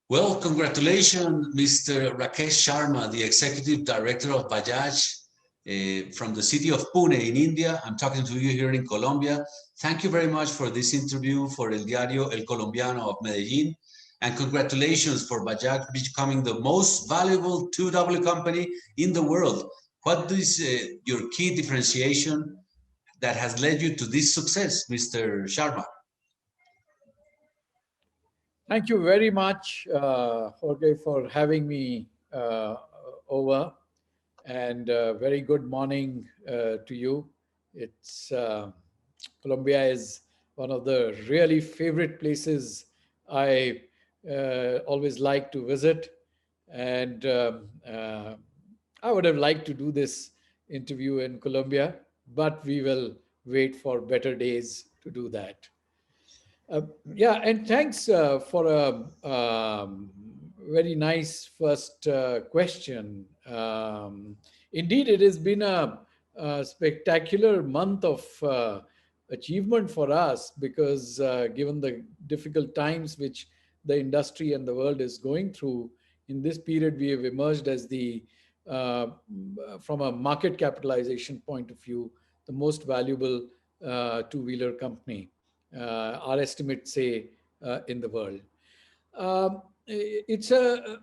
Well, congratulations, Mr. Rakesh Sharma, the Executive Director of BAJAJ from the city of Pune in India. I'm talking to you here in Colombia. Thank you very much for this interview for El Diario El Colombiano of Medellin. And congratulations for BAJAJ becoming the most valuable 2W company in the world. What is your key differentiation that has led you to this success, Mr. Sharma? Thank you very much, Jorge, for having me over. And very good morning to you. It's Colombia is one of the really favorite places I always like to visit. And I would have liked to do this interview in Colombia, but we will wait for better days to do that. Yeah, and thanks for a very nice first question. Indeed, it has been a spectacular month of achievement for us because given the difficult times which the industry and the world is going through, in this period we have emerged as uh, from a market capitalization point of view, the most valuable two-wheeler company, our estimates say, in the world. It's a,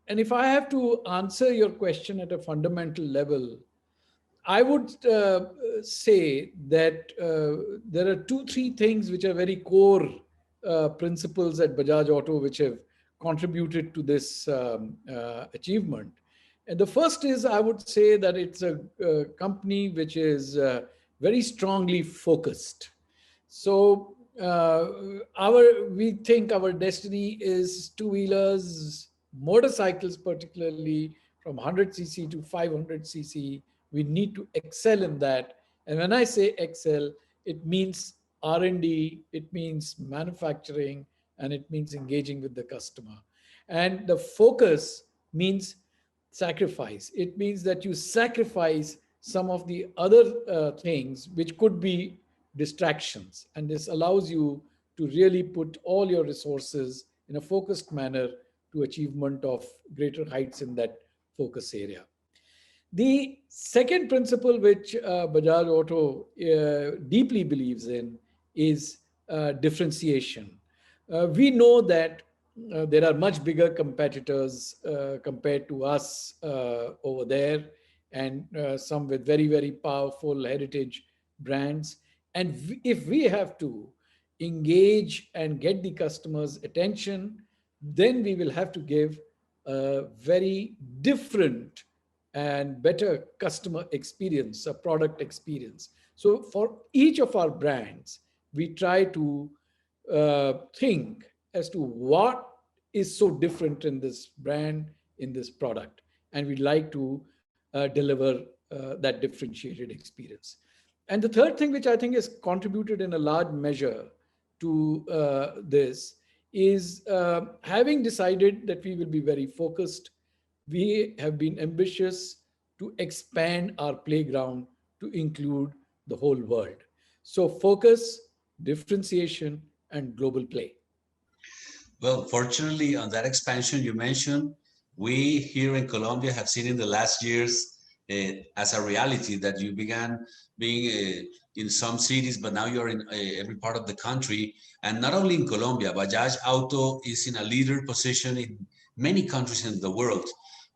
and if I have to answer your question at a fundamental level, I would say that there are two, three things which are very core principles at Bajaj Auto which have contributed to this achievement. And the first is, I would say that it's a company which is very strongly focused. So we think our destiny is two-wheelers, motorcycles particularly, from 100cc to 500cc. We need to excel in that. And when I say excel, it means R&D, it means manufacturing, and it means engaging with the customer. And the focus means sacrifice. It means that you sacrifice some of the other things which could be distractions. And this allows you to really put all your resources in a focused manner to achievement of greater heights in that focus area. The second principle which Bajaj Auto deeply believes in is differentiation. We know that there are much bigger competitors compared to us over there, and some with very, very powerful heritage brands. And if we have to engage and get the customer's attention, then we will have to give a very different and better customer experience, a product experience. So for each of our brands, we try to think as to what is so different in this brand, in this product. And we like to deliver that differentiated experience. And the third thing, which I think has contributed in a large measure to this, is having decided that we will be very focused, we have been ambitious to expand our playground to include the whole world. So focus, differentiation, and global play. Well, fortunately, on that expansion you mentioned, we here in Colombia have seen in the last years as a reality that you began being in some cities, but now you're in every part of the country. And not only in Colombia, Bajaj Auto is in a leader position in many countries in the world.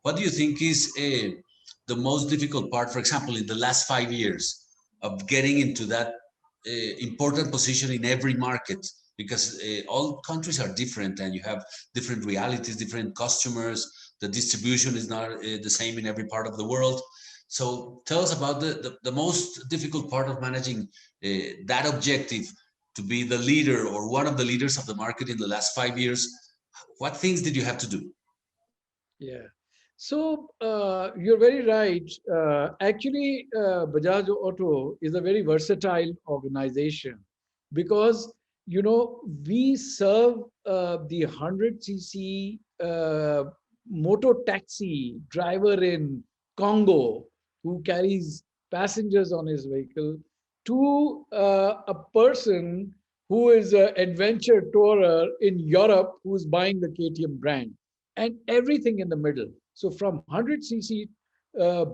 What do you think is the most difficult part, for example, in the last 5 years of getting into that important position in every market? Because all countries are different and you have different realities, different customers. The distribution is not the same in every part of the world. So tell us about the most difficult part of managing that objective to be the leader or one of the leaders of the market in the last 5 years. What things did you have to do? Yeah. So you're very right. Actually, Bajaj Auto is a very versatile organization because, you know, we serve the 100cc moto taxi driver in Congo who carries passengers on his vehicle to a person who is an adventure tourer in Europe who's buying the KTM brand, and everything in the middle. So from 100cc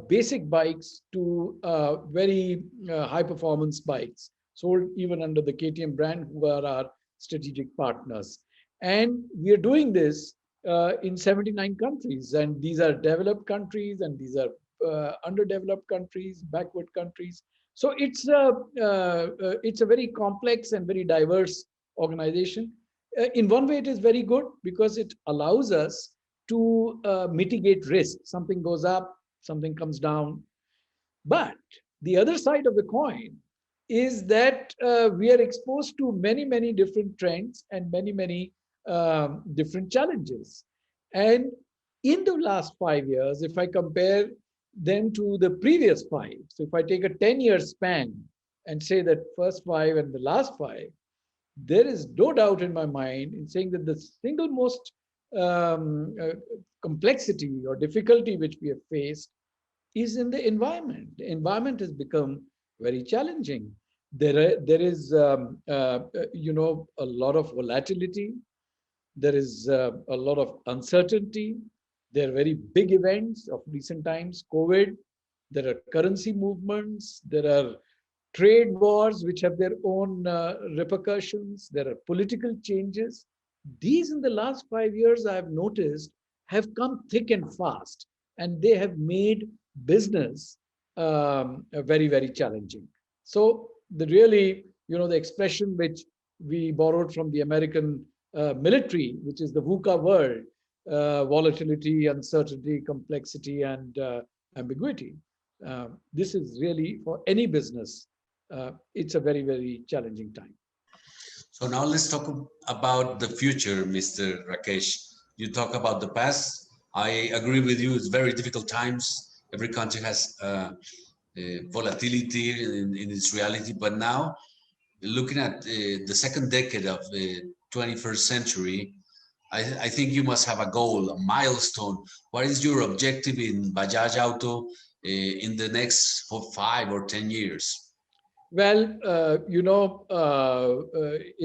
basic bikes to very high performance bikes sold even under the KTM brand, who are our strategic partners. And we are doing this in 79 countries, and these are developed countries, and these are underdeveloped countries, backward countries. So it's a very complex and very diverse organization. In one way, it is very good because it allows us to mitigate risk. Something goes up, something comes down. But the other side of the coin is that we are exposed to many, many different trends and many, many different challenges. And in the last 5 years, if I compare them to the previous five, so if I take a 10-year span and say that first five and the last five, there is no doubt in my mind in saying that the single most complexity or difficulty which we have faced is in the environment. The environment has become very challenging. There is, a lot of volatility. There is a lot of uncertainty. There are very big events of recent times, COVID. There are currency movements. There are trade wars which have their own repercussions. There are political changes. These in the last 5 years, I have noticed, have come thick and fast, and they have made business very, very challenging. So the really, the expression which we borrowed from the American military, which is the VUCA world, volatility, uncertainty, complexity, and ambiguity. This is really for any business. It's a very, very challenging time. So now let's talk about the future, Mr. Rakesh. You talk about the past. I agree with you. It's very difficult times. Every country has volatility in its reality. But now, looking at the second decade of the 21st century, I think you must have a goal, a milestone. What is your objective in BAJAJ Auto in the next 5 or 10 years? Well,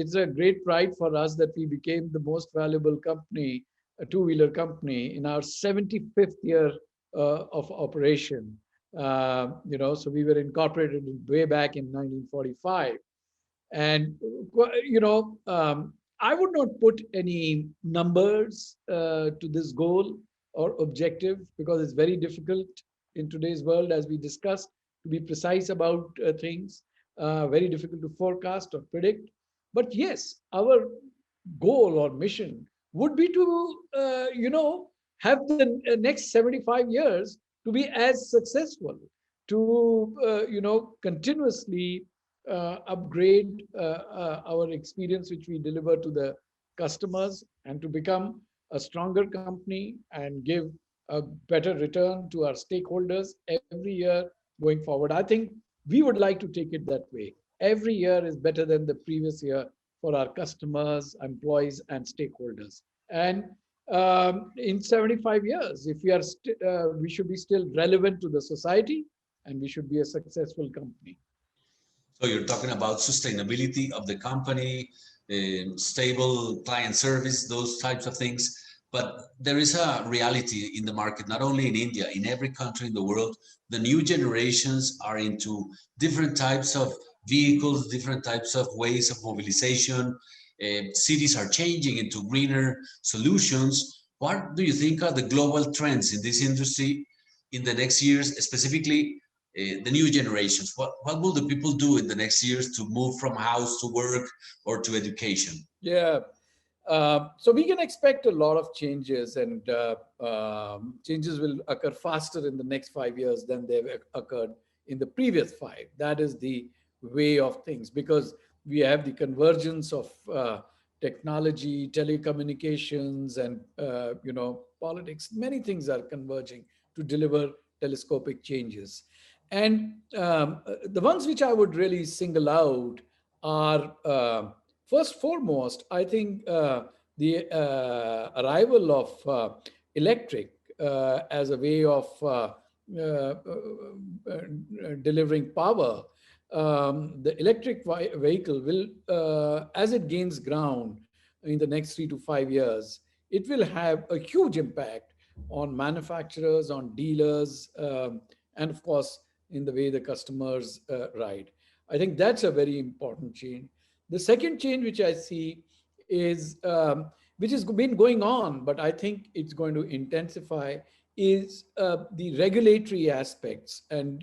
it's a great pride for us that we became the most valuable company, a two-wheeler company, in our 75th year of operation. So we were incorporated way back in 1945. And, I would not put any numbers to this goal or objective because it's very difficult in today's world, as we discussed, to be precise about things, very difficult to forecast or predict. But yes, our goal or mission would be to, have the next 75 years to be as successful, to, continuously upgrade our experience which we deliver to the customers, and to become a stronger company and give a better return to our stakeholders every year going forward. I think we would like to take it that way. Every year is better than the previous year for our customers, employees, and stakeholders. And in 75 years, if we should be still relevant to the society, and we should be a successful company. So you're talking about sustainability of the company, stable client service, those types of things. But there is a reality in the market, not only in India, in every country in the world. The new generations are into different types of vehicles, different types of ways of mobilization. Cities are changing into greener solutions. What do you think are the global trends in this industry in the next years, specifically the new generations? What will the people do in the next years to move from house to work or to education? Yeah. So we can expect a lot of changes, and changes will occur faster in the next 5 years than they've occurred in the previous five. That is the way of things, because we have the convergence of technology, telecommunications, and politics. Many things are converging to deliver telescopic changes. And the ones which I would really single out are, first foremost, I think the arrival of electric as a way of delivering power the electric vehicle will, as it gains ground in the next 3 to 5 years, it will have a huge impact on manufacturers, on dealers, and of course, in the way the customers ride. I think that's a very important change. The second change which I see is, which has been going on, but I think it's going to intensify, is the regulatory aspects. And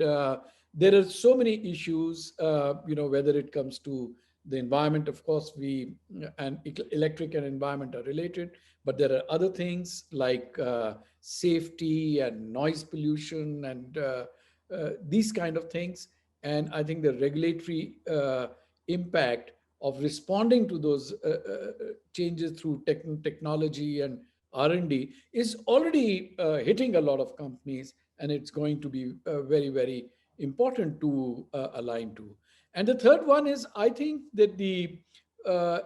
there are so many issues, whether it comes to the environment. Of course, and electric and environment are related, but there are other things like safety and noise pollution and these kind of things. And I think the regulatory impact of responding to those changes through technology and R&D is already hitting a lot of companies, and it's going to be very, very important to align to. And the third one is, I think that the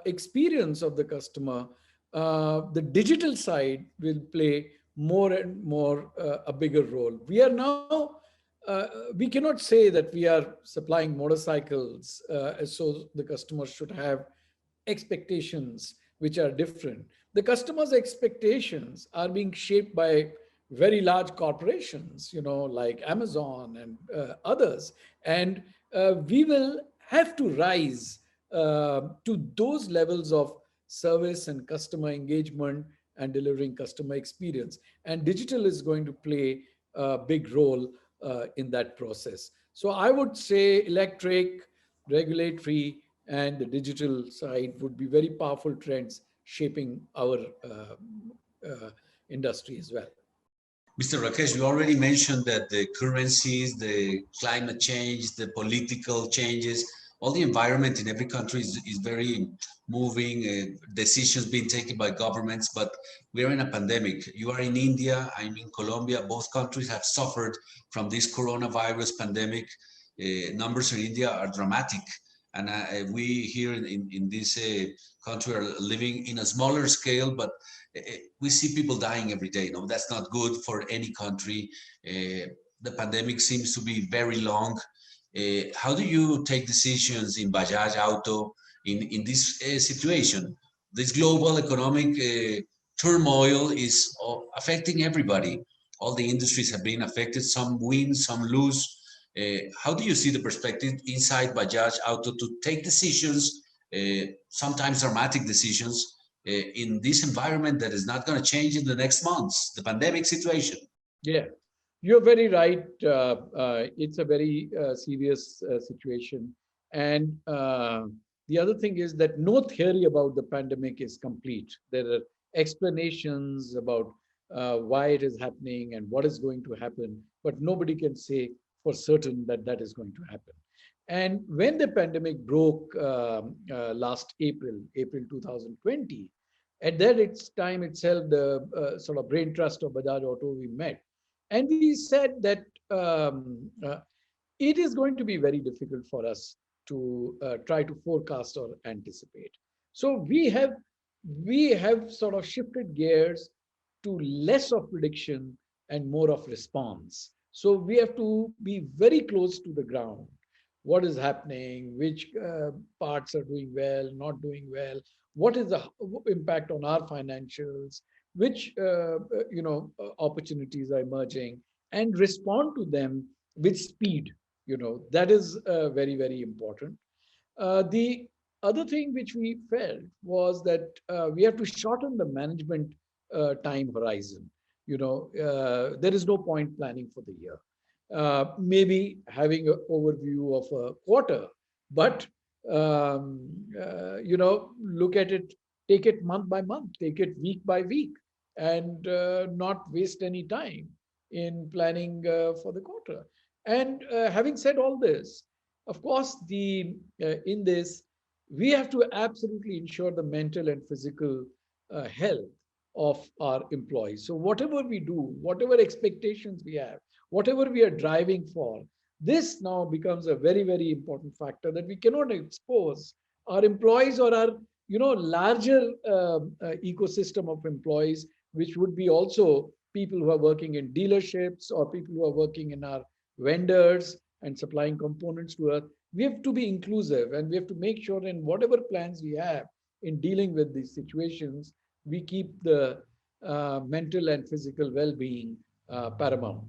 experience of the customer, the digital side will play more and more a bigger role. We are now, we cannot say that we are supplying motorcycles, so the customer should have expectations which are different. The customer's expectations are being shaped by very large corporations, like Amazon and others. And we will have to rise to those levels of service and customer engagement and delivering customer experience. And digital is going to play a big role in that process. So I would say electric, regulatory, and the digital side would be very powerful trends shaping our industry as well. Mr. Rakesh, you already mentioned that the currencies, the climate change, the political changes, all the environment in every country is very moving, decisions being taken by governments, but we're in a pandemic. You are in India, I'm in Colombia. Both countries have suffered from this coronavirus pandemic. Numbers in India are dramatic. And we here in this country are living in a smaller scale, but we see people dying every day. No, that's not good for any country. The pandemic seems to be very long. How do you take decisions in BAJAJ Auto in this situation? This global economic turmoil is affecting everybody. All the industries have been affected. Some win, some lose. How do you see the perspective inside BAJAJ Auto to take decisions, sometimes dramatic decisions, in this environment that is not going to change in the next months, the pandemic situation? Yeah, you're very right. It's a very serious situation. And the other thing is that no theory about the pandemic is complete. There are explanations about why it is happening and what is going to happen, but nobody can say for certain that that is going to happen. And when the pandemic broke last April 2020, at that time itself, the sort of brain trust of Bajaj Auto, we met. And we said that it is going to be very difficult for us to try to forecast or anticipate. So we have sort of shifted gears to less of prediction and more of response. So we have to be very close to the ground. What is happening? Which parts are doing well, not doing well? What is the impact on our financials? Which opportunities are emerging, and respond to them with speed. That is very, very important. The other thing which we felt was that we have to shorten the management time horizon. There is no point planning for the year. Maybe having an overview of a quarter, but look at it, take it month by month, take it week by week, and not waste any time in planning for the quarter. And having said all this, of course, in this, we have to absolutely ensure the mental and physical health of our employees. So whatever we do, whatever expectations we have, whatever we are driving for, this now becomes a very, very important factor, that we cannot expose our employees or our larger ecosystem of employees, which would be also people who are working in dealerships or people who are working in our vendors and supplying components to us. we have to be inclusive, and we have to make sure in whatever plans we have in dealing with these situations, we keep the mental and physical well-being paramount.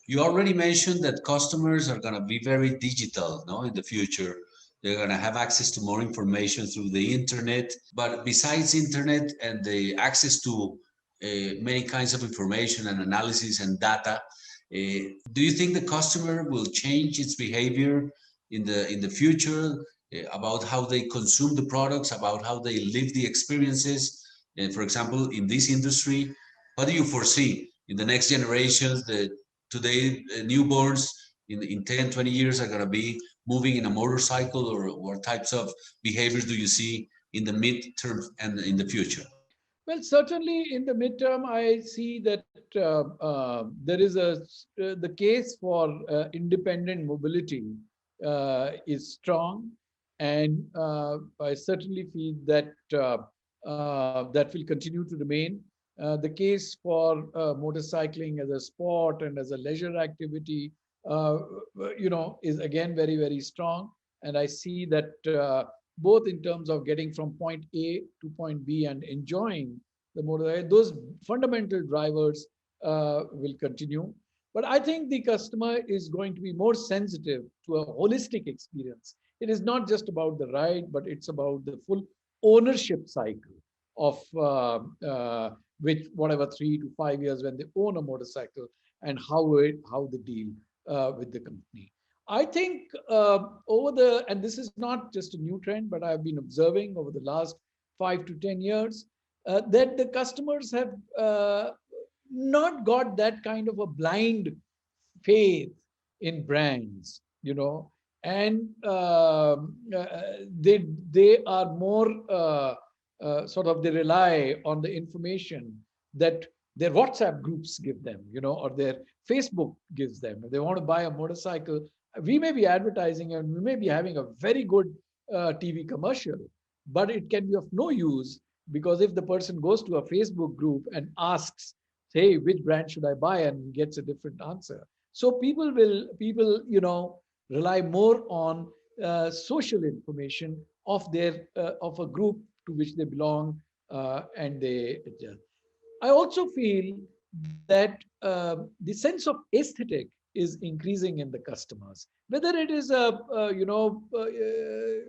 You already mentioned that customers are going to be very digital, no, in the future. They're going to have access to more information through the internet. But besides internet and the access to many kinds of information and analysis and data, do you think the customer will change its behavior in the future about how they consume the products, about how they live the experiences? For example, in this industry, what do you foresee in the next generations? The today newborns in 10, 20 years are going to be moving in a motorcycle, or what types of behaviors do you see in the midterm and in the future? Well, certainly in the midterm, I see that there is the case for independent mobility is strong, and I certainly feel that that will continue to remain. The case for motorcycling as a sport and as a leisure activity, uh, is again very, very strong. And I see that both in terms of getting from point A to point B and enjoying the motorcycle, those fundamental drivers will continue. But I think the customer is going to be more sensitive to a holistic experience. It is not just about the ride, but it's about the full ownership cycle of which whatever 3 to 5 years when they own a motorcycle, and how they deal with the company. I think and this is not just a new trend, but I've been observing over the last 5 to 10 years that the customers have not got that kind of a blind faith in brands, and they are more sort of, they rely on the information that their WhatsApp groups give them, or their Facebook gives them. If they want to buy a motorcycle, we may be advertising and we may be having a very good TV commercial, but it can be of no use, because if the person goes to a Facebook group and asks, hey, which brand should I buy, and gets a different answer. So people rely more on social information of their of a group to which they belong, and they adjust. I also feel that the sense of aesthetic is increasing in the customers. Whether it is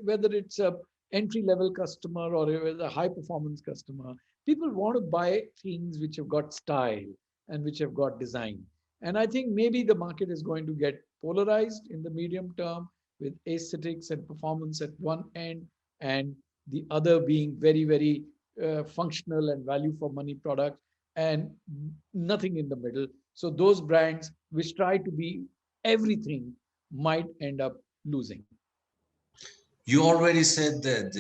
whether it's a entry level customer or a high performance customer, people want to buy things which have got style and which have got design. And I think maybe the market is going to get polarized in the medium term, with aesthetics and performance at one end, and the other being very, very functional and value for money product, and nothing in the middle. So those brands which try to be everything might end up losing. You already said that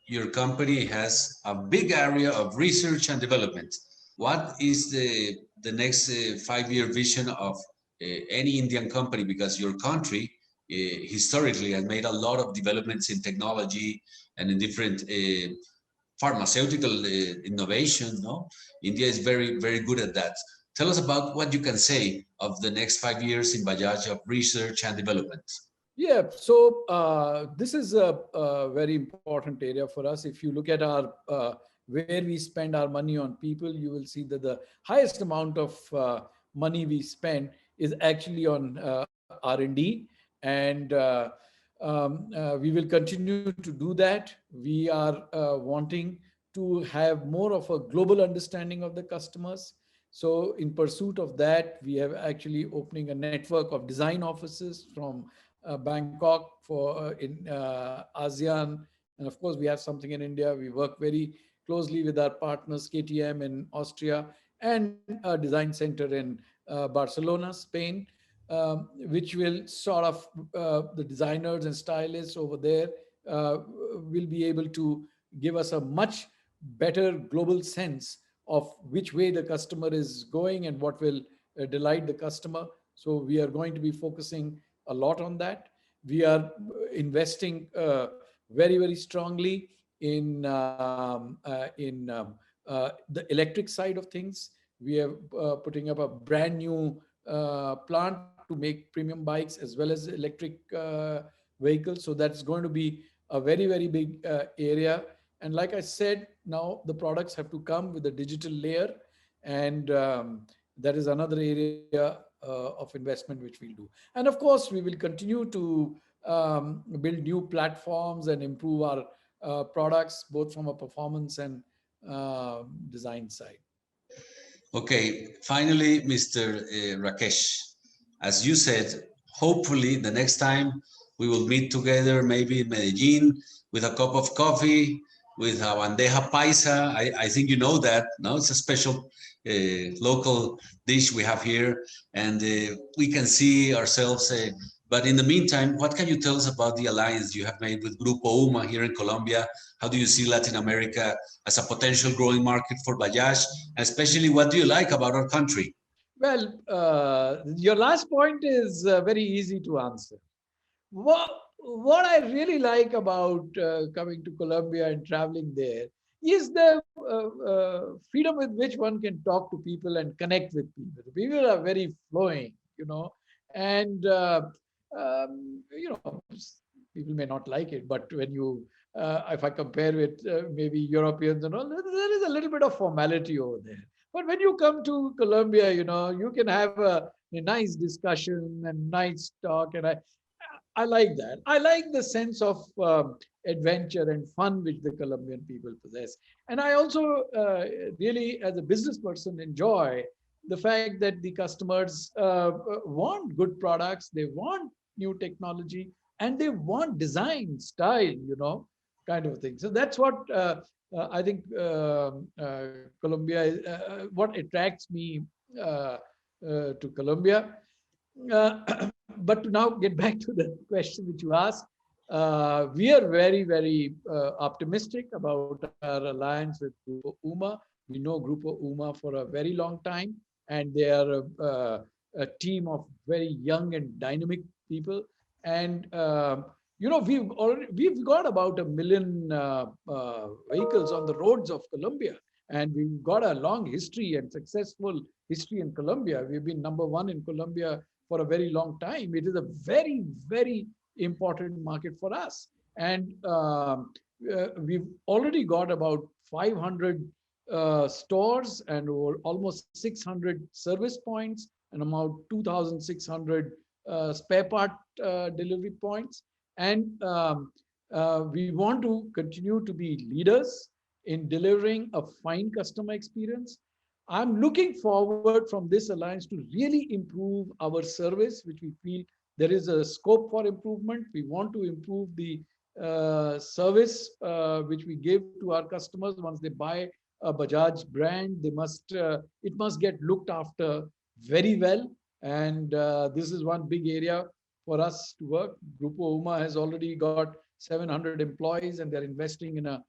your company has a big area of research and development. What is the next 5 year vision of any Indian company? Because your country historically has made a lot of developments in technology and in different pharmaceutical innovations. No, India is very, very good at that. Tell us about what you can say of the next 5 years in BAJAJ of research and development. Yeah, so this is a very important area for us. If you look at our where we spend our money on people, you will see that the highest amount of money we spend is actually on R&D, and we will continue to do that. We are wanting to have more of a global understanding of the customers. So in pursuit of that, we have actually opening a network of design offices from Bangkok for in ASEAN, and of course we have something in India. We work very closely with our partners KTM in Austria, and a design center in Barcelona, Spain, which will sort of the designers and stylists over there will be able to give us a much better global sense of which way the customer is going and what will delight the customer. So we are going to be focusing a lot on that. We are investing very, very strongly in the electric side of things. We are putting up a brand new plant to make premium bikes as well as electric vehicles. So that's going to be a very, very big area. And like I said, now the products have to come with a digital layer, and that is another area of investment which we'll do. And of course, we will continue to build new platforms and improve our products both from a performance and design side. Okay, finally, Mr. Rakesh, as you said, hopefully the next time we will meet together, maybe in Medellin, with a cup of coffee, with a bandeja paisa. I think you know that, no? It's a special local dish we have here, and we can see ourselves. But in the meantime, what can you tell us about the alliance you have made with Grupo UMA here in Colombia? How do you see Latin America as a potential growing market for BAJAJ? And especially, what do you like about our country? Well, your last point is very easy to answer. What I really like about coming to Colombia and traveling there is the freedom with which one can talk to people and connect with people. The people are very flowing, and people may not like it, but when you, if I compare with maybe Europeans and all, there is a little bit of formality over there. But when you come to Colombia, you can have a nice discussion and nice talk, and I like that. I like the sense of adventure and fun which the Colombian people possess. And I also really, as a business person, enjoy the fact that the customers want good products, they want new technology, and they want design, style, kind of thing. So that's what I think Colombia, what attracts me to Colombia. But to now get back to the question which you asked, we are very, very optimistic about our alliance with Grupo UMA. We know Grupo UMA for a very long time, and they are a team of very young and dynamic people. And we've got about 1 million vehicles on the roads of Colombia, and we've got a long history and successful history in Colombia. We've been #1 in Colombia for a very long time. It is a very, very important market for us. And we've already got about 500 stores and almost 600 service points and about 2,600 spare part delivery points. And we want to continue to be leaders in delivering a fine customer experience. I'm looking forward from this alliance to really improve our service, which we feel there is a scope for improvement. We want to improve the service which we give to our customers once they buy a Bajaj brand. It must get looked after very well. And this is one big area for us to work. Grupo UMA has already got 700 employees, and they're investing in a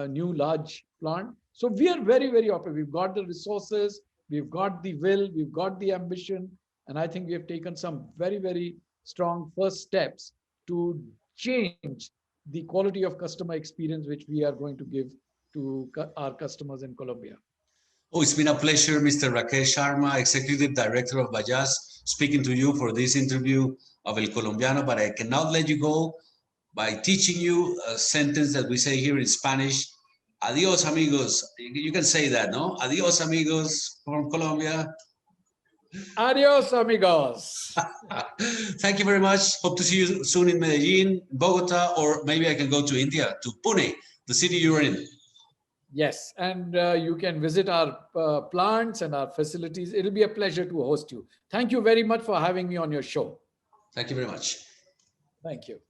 new large plant. So we are very, very open. We've got the resources, we've got the will, we've got the ambition, and I think we have taken some very, very strong first steps to change the quality of customer experience which we are going to give to our customers in Colombia. Oh, it's been a pleasure, Mr. Rakesh Sharma, Executive Director of BAJAJ, speaking to you for this interview of El Colombiano, but I cannot let you go by teaching you a sentence that we say here in Spanish. Adios, amigos. You can say that, no? Adios, amigos, from Colombia. Adios, amigos. Thank you very much. Hope to see you soon in Medellin, Bogota, or maybe I can go to India, to Pune, the city you're in. Yes, and you can visit our plants and our facilities. It'll be a pleasure to host you. Thank you very much for having me on your show. Thank you very much. Thank you.